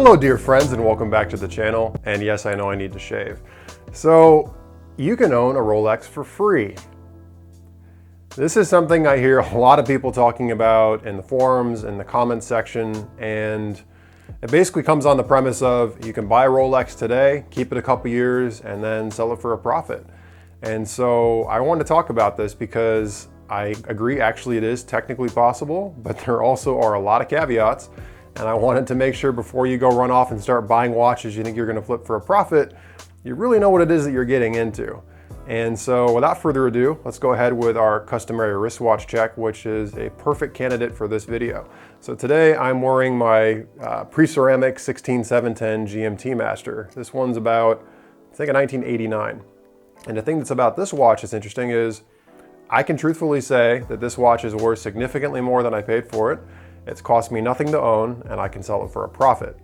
Hello dear friends, and welcome back to the channel. And yes, I know I need to shave. So you can own a Rolex for free. This is something I hear a lot of people talking about in the forums, in the comments section, and it basically comes on the premise of you can buy a Rolex today, keep it a couple years, and then sell it for a profit. And so I want to talk about this because I agree actually it is technically possible, but there also are a lot of caveats. And I wanted to make sure before you go run off and start buying watches you think you're going to flip for a profit, you really know what it is that you're getting into. And so without further ado, let's go ahead with our customary wristwatch check, which is a perfect candidate for this video. So today I'm wearing my pre-ceramic 16710 GMT Master. This one's about, I think, a 1989. And the thing that's about this watch that's interesting is I can truthfully say that this watch is worth significantly more than I paid for it. It's cost me nothing to own, and I can sell it for a profit.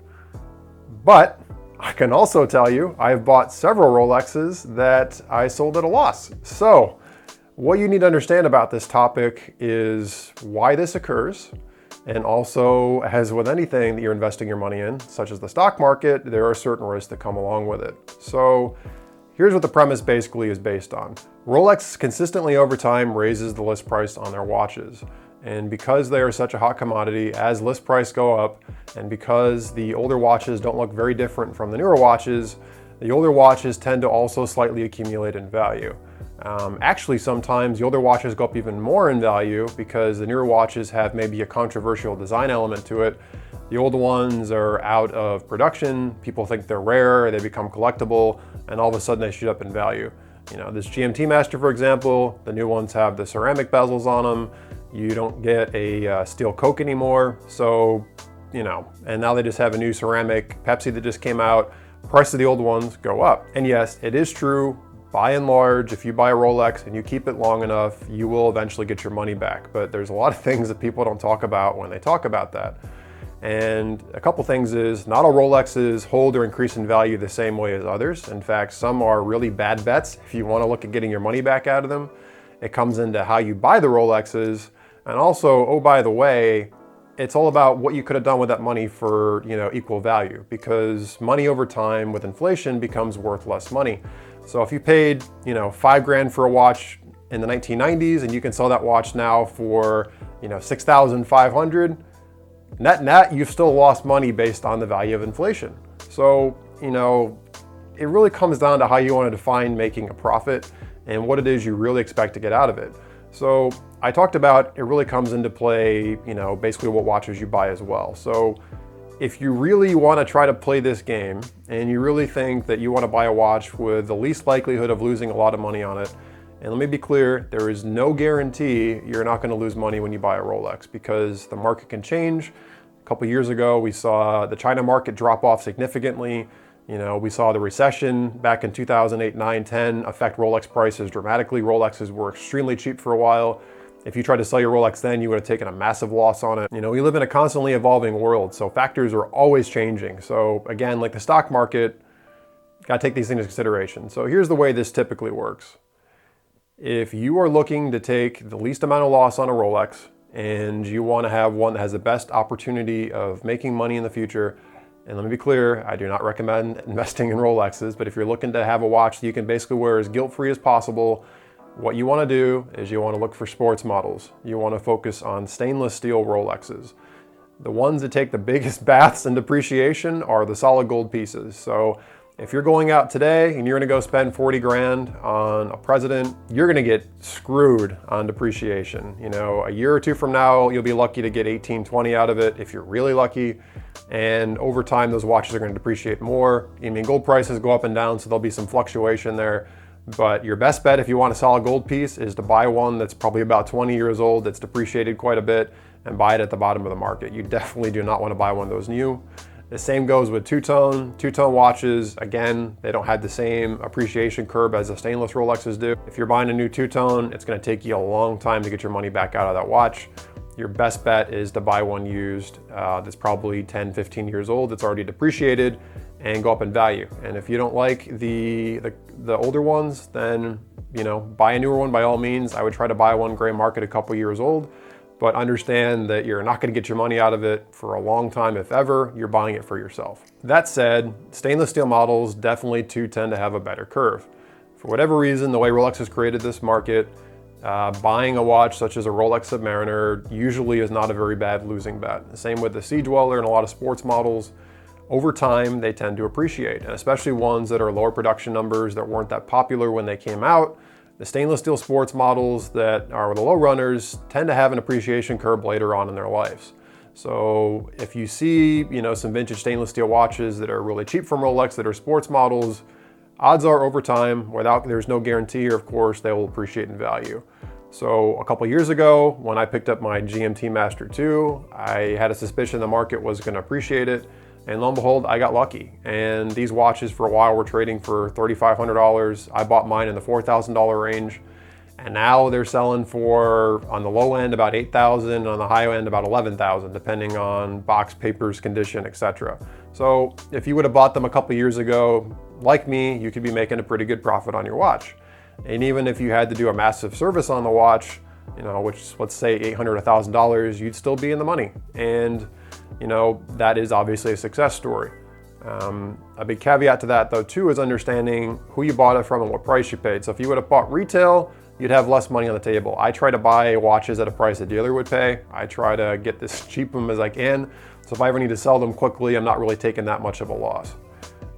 But I can also tell you I've bought several Rolexes that I sold at a loss. So what you need to understand about this topic is why this occurs, and also, as with anything that you're investing your money in, such as the stock market, there are certain risks that come along with it. So here's what the premise basically is based on. Rolex consistently over time raises the list price on their watches. And because they are such a hot commodity, as list price go up, and because the older watches don't look very different from the newer watches, the older watches tend to also slightly accumulate in value. Actually, sometimes the older watches go up even more in value because the newer watches have maybe a controversial design element to it. The older ones are out of production, people think they're rare, they become collectible, and all of a sudden they shoot up in value. You know, this GMT Master, for example, the new ones have the ceramic bezels on them. You don't get a steel Coke anymore. So, you know, and now they just have a new ceramic Pepsi that just came out. Price of the old ones go up. And yes, it is true, by and large, if you buy a Rolex and you keep it long enough, you will eventually get your money back. But there's a lot of things that people don't talk about when they talk about that. And a couple things is, not all Rolexes hold or increase in value the same way as others. In fact, some are really bad bets if you want to look at getting your money back out of them. It comes into how you buy the Rolexes. And also, oh, by the way, it's all about what you could have done with that money for, you know, equal value, because money over time with inflation becomes worth less money. So if you paid, you know, $5,000 for a watch in the 1990s and you can sell that watch now for, you know, $6,500, net, you've still lost money based on the value of inflation. So, you know, it really comes down to how you want to define making a profit and what it is you really expect to get out of it. So I talked about it really comes into play, you know, basically what watches you buy as well. So if you really want to try to play this game and you really think that you want to buy a watch with the least likelihood of losing a lot of money on it, and let me be clear, there is no guarantee you're not going to lose money when you buy a Rolex because the market can change. A couple years ago, we saw the China market drop off significantly. You know, we saw the recession back in 2008, 9, 10 affect Rolex prices dramatically. Rolexes were extremely cheap for a while. If you tried to sell your Rolex then, you would have taken a massive loss on it. You know, we live in a constantly evolving world, so factors are always changing. So again, like the stock market, gotta take these things into consideration. So here's the way this typically works. If you are looking to take the least amount of loss on a Rolex and you want to have one that has the best opportunity of making money in the future, and let me be clear, I do not recommend investing in Rolexes, but if you're looking to have a watch that you can basically wear as guilt-free as possible, what you want to do is you want to look for sports models. You want to focus on stainless steel Rolexes. The ones that take the biggest baths in depreciation are the solid gold pieces. So if you're going out today and you're going to go spend 40 grand on a president, you're going to get screwed on depreciation. You know, a year or two from now, you'll be lucky to get 18, 20 out of it if you're really lucky. And over time, those watches are going to depreciate more. I mean, gold prices go up and down, so there'll be some fluctuation there. But your best bet if you want a solid gold piece is to buy one that's probably about 20 years old, that's depreciated quite a bit, and buy it at the bottom of the market. You definitely do not want to buy one of those new. The same goes with two-tone. Two-tone watches, again, they don't have the same appreciation curve as the stainless Rolexes do. If you're buying a new two-tone, it's going to take you a long time to get your money back out of that watch. Your best bet is to buy one used that's probably 10, 15 years old, that's already depreciated, and go up in value. And if you don't like the older ones, then, you know, buy a newer one by all means. I would try to buy one gray market a couple years old. but understand that you're not going to get your money out of it for a long time, if ever. You're buying it for yourself. That said, stainless steel models definitely tend to have a better curve. For whatever reason, the way Rolex has created this market, buying a watch such as a Rolex Submariner usually is not a very bad losing bet. The same with the Sea Dweller and a lot of sports models. Over time, they tend to appreciate, and especially ones that are lower production numbers that weren't that popular when they came out. The stainless steel sports models that are the low runners tend to have an appreciation curve later on in their lives. So if you see, some vintage stainless steel watches that are really cheap from Rolex that are sports models, odds are over time, there's no guarantee here, of course, they will appreciate in value. So a couple years ago, when I picked up my GMT Master 2, I had a suspicion the market was going to appreciate it. And lo and behold, I got lucky. And these watches for a while were trading for $3,500. I bought mine in the $4,000 range. And now they're selling for, on the low end, about $8,000, on the high end, about $11,000, depending on box, papers, condition, etc. So if you would have bought them a couple years ago, like me, you could be making a pretty good profit on your watch. And even if you had to do a massive service on the watch, which let's say $800, $1,000, you'd still be in the money. And that is obviously a success story. A big caveat to that though too is understanding who you bought it from and what price you paid. So if you would have bought retail, you'd have less money on the table. I try to buy watches at a price a dealer would pay. I try to get this cheap them as I can. So if I ever need to sell them quickly, I'm not really taking that much of a loss.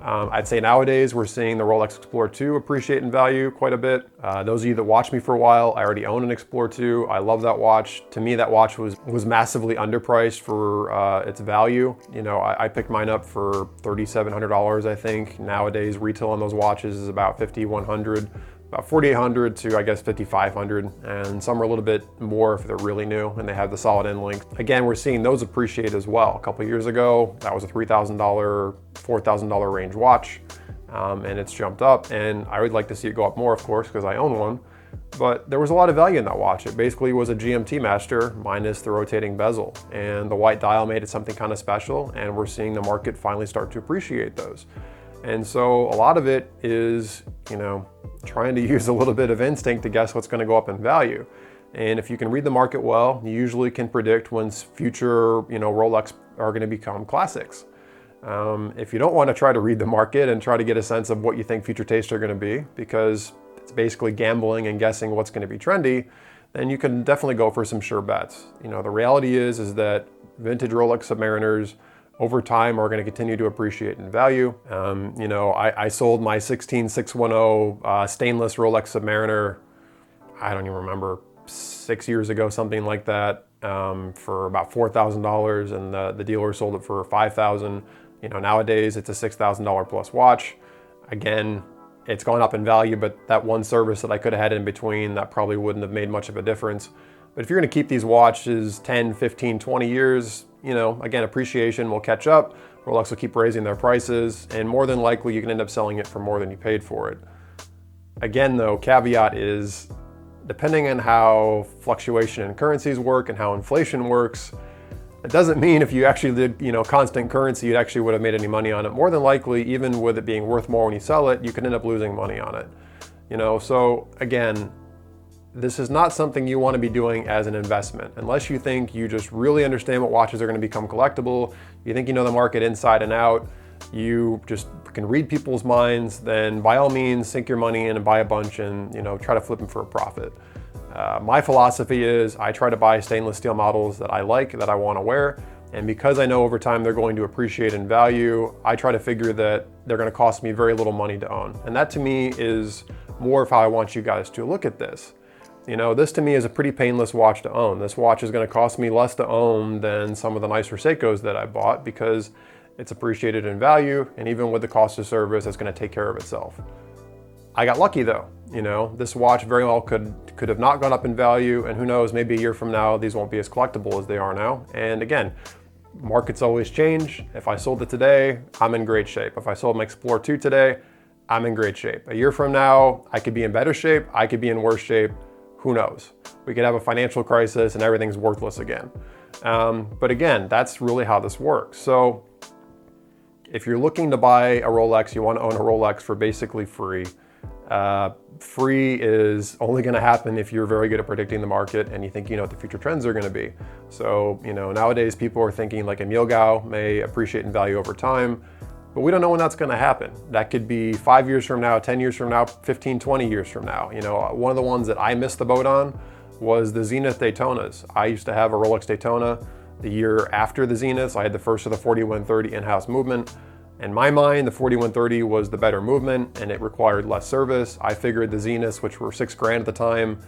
I'd say nowadays we're seeing the Rolex Explorer 2 appreciate in value quite a bit. Those of you that watch me for a while, I already own an Explorer 2. I love that watch. To me, that watch was massively underpriced for its value. I picked mine up for $3,700, I think. Nowadays, retail on those watches is about $5,100. About $4,800 to I guess $5,500, and some are a little bit more if they're really new and they have the solid end link. Again, we're seeing those appreciate as well. A couple years ago, that was a $3,000, $4,000 range watch, and it's jumped up, and I would like to see it go up more, of course, because I own one. But there was a lot of value in that watch. It basically was a GMT Master minus the rotating bezel, and the white dial made it something kind of special, and we're seeing the market finally start to appreciate those. And so a lot of it is, trying to use a little bit of instinct to guess what's going to go up in value. And if you can read the market well, you usually can predict when future, Rolex are going to become classics. If you don't want to try to read the market and try to get a sense of what you think future tastes are going to be, because it's basically gambling and guessing what's going to be trendy, then you can definitely go for some sure bets. The reality is that vintage Rolex Submariners over time are going to continue to appreciate in value. I sold my 16610 stainless Rolex Submariner, I don't even remember, 6 years ago, something like that, for about $4,000, and the dealer sold it for $5,000. Nowadays it's a $6,000 plus watch. Again, it's gone up in value, but that one service that I could have had in between, that probably wouldn't have made much of a difference. But if you're going to keep these watches 10, 15, 20 years, again, appreciation will catch up. Rolex will keep raising their prices, and more than likely you can end up selling it for more than you paid for it. Again, though, caveat is, depending on how fluctuation in currencies work and how inflation works, it doesn't mean if you actually did, constant currency, you actually would have made any money on it. More than likely, even with it being worth more when you sell it, you could end up losing money on it. So again, this is not something you want to be doing as an investment. Unless you think you just really understand what watches are going to become collectible, you think you know the market inside and out, you just can read people's minds, then by all means sink your money in and buy a bunch and try to flip them for a profit. My philosophy is I try to buy stainless steel models that I like, that I want to wear, and because I know over time they're going to appreciate in value, I try to figure that they're going to cost me very little money to own. And that to me is more of how I want you guys to look at this. This to me is a pretty painless watch to own. This watch is going to cost me less to own than some of the nicer Seikos that I bought because it's appreciated in value, and even with the cost of service, it's going to take care of itself. I got lucky though. This watch very well could have not gone up in value, and who knows, maybe a year from now, these won't be as collectible as they are now. And again, markets always change. If I sold it today, I'm in great shape. If I sold my Explorer 2 today, I'm in great shape. A year from now, I could be in better shape. I could be in worse shape. Who knows? We could have a financial crisis and everything's worthless again. But again, that's really how this works. So if you're looking to buy a Rolex, you want to own a Rolex for basically free, Free is only going to happen if you're very good at predicting the market and you think you know what the future trends are going to be. So, nowadays people are thinking like a Milgao may appreciate in value over time, but we don't know when that's going to happen. That could be 5 years from now, 10 years from now, 15, 20 years from now. One of the ones that I missed the boat on was the Zenith Daytonas. I used to have a Rolex Daytona the year after the Zeniths. I had the first of the 4130 in-house movement. In my mind, the 4130 was the better movement and it required less service. I figured the Zeniths, which were $6,000 at the time,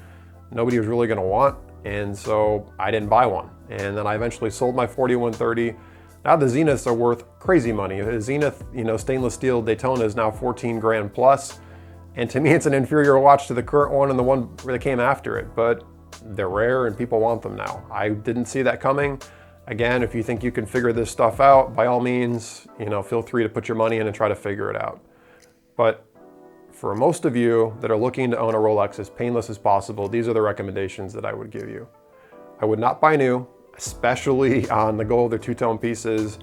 nobody was really gonna want. And so I didn't buy one. And then I eventually sold my 4130. Now the Zeniths are worth crazy money. A Zenith, stainless steel Daytona is now $14,000 plus. And to me, it's an inferior watch to the current one and the one that came after it, but they're rare and people want them now. I didn't see that coming. Again, if you think you can figure this stuff out, by all means, feel free to put your money in and try to figure it out. But for most of you that are looking to own a Rolex as painless as possible, these are the recommendations that I would give you. I would not buy new, especially on the gold or two-tone pieces.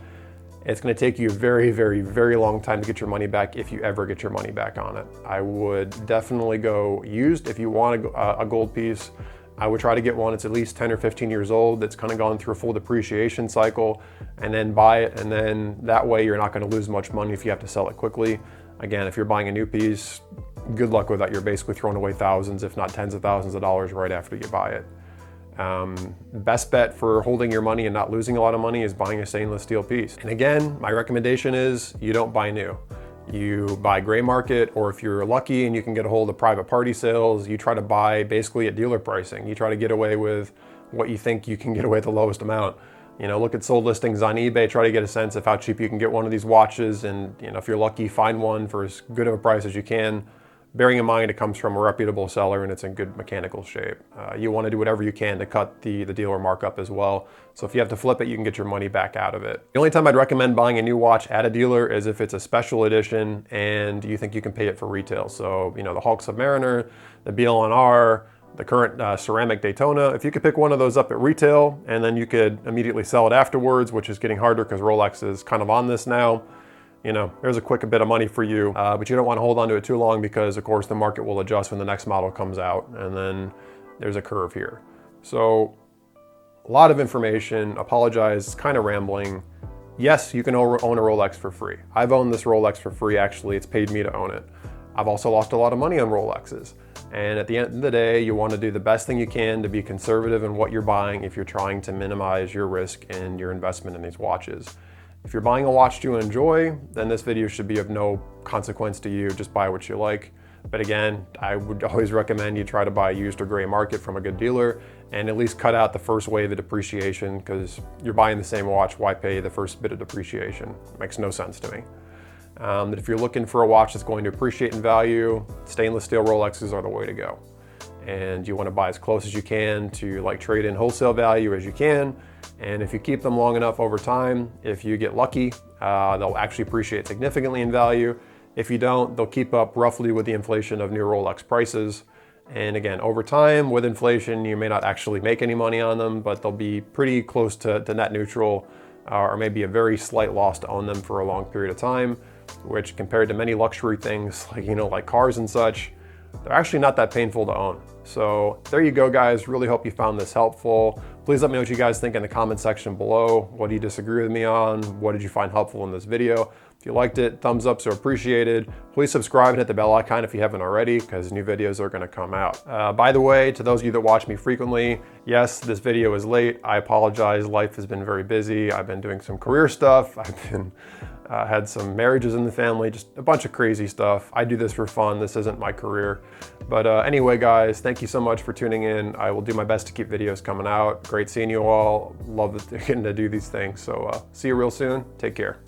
It's going to take you a very, very, very long time to get your money back if you ever get your money back on it. I would definitely go used. If you want a gold piece, I would try to get one that's at least 10 or 15 years old, that's kind of gone through a full depreciation cycle, and then buy it. And then that way you're not going to lose much money if you have to sell it quickly. Again, if you're buying a new piece, good luck with that. You're basically throwing away thousands, if not tens of thousands of dollars right after you buy it. Best bet for holding your money and not losing a lot of money is buying a stainless steel piece. And again, my recommendation is you don't buy new. You buy gray market, or if you're lucky and you can get a hold of private party sales, you try to buy basically at dealer pricing. You try to get away with what you think you can get away at the lowest amount. Look at sold listings on eBay, try to get a sense of how cheap you can get one of these watches, and if you're lucky, find one for as good of a price as you can. Bearing in mind it comes from a reputable seller and it's in good mechanical shape. You want to do whatever you can to cut the dealer markup as well. So if you have to flip it, you can get your money back out of it. The only time I'd recommend buying a new watch at a dealer is if it's a special edition and you think you can pay it for retail. So, the Hulk Submariner, the BLNR, the current ceramic Daytona, if you could pick one of those up at retail and then you could immediately sell it afterwards, which is getting harder because Rolex is kind of on this now. There's a quick bit of money for you, but you don't want to hold on to it too long because of course the market will adjust when the next model comes out, and then there's a curve here. So a lot of information, apologize, kind of rambling. Yes, you can own a Rolex for free. I've owned this Rolex for free, actually. It's paid me to own it. I've also lost a lot of money on Rolexes. And at the end of the day, you want to do the best thing you can to be conservative in what you're buying if you're trying to minimize your risk and your investment in these watches. If you're buying a watch to enjoy, then this video should be of no consequence to you. Just buy what you like. But again, I would always recommend you try to buy used or gray market from a good dealer and at least cut out the first wave of depreciation, because you're buying the same watch, why pay the first bit of depreciation? It makes no sense to me. But if you're looking for a watch that's going to appreciate in value, stainless steel Rolexes are the way to go. And you want to buy as close as you can to like trade in wholesale value as you can. And if you keep them long enough over time, if you get lucky, they'll actually appreciate significantly in value. If you don't, they'll keep up roughly with the inflation of new Rolex prices. And again, over time with inflation, you may not actually make any money on them, but they'll be pretty close to net neutral, or maybe a very slight loss to own them for a long period of time, which compared to many luxury things like, like cars and such, they're actually not that painful to own. So there you go, guys. Really hope you found this helpful. Please let me know what you guys think in the comment section below. What do you disagree with me on? What did you find helpful in this video? If you liked it, thumbs up, so appreciated. Please subscribe and hit the bell icon if you haven't already, because new videos are gonna come out. By the way, to those of you that watch me frequently, yes, this video is late. I apologize, life has been very busy. I've been doing some career stuff. I've been had some marriages in the family, just a bunch of crazy stuff. I do this for fun. This isn't my career. But anyway, guys, thank you so much for tuning in. I will do my best to keep videos coming out. Great seeing you all. Love getting to do these things. So see you real soon. Take care.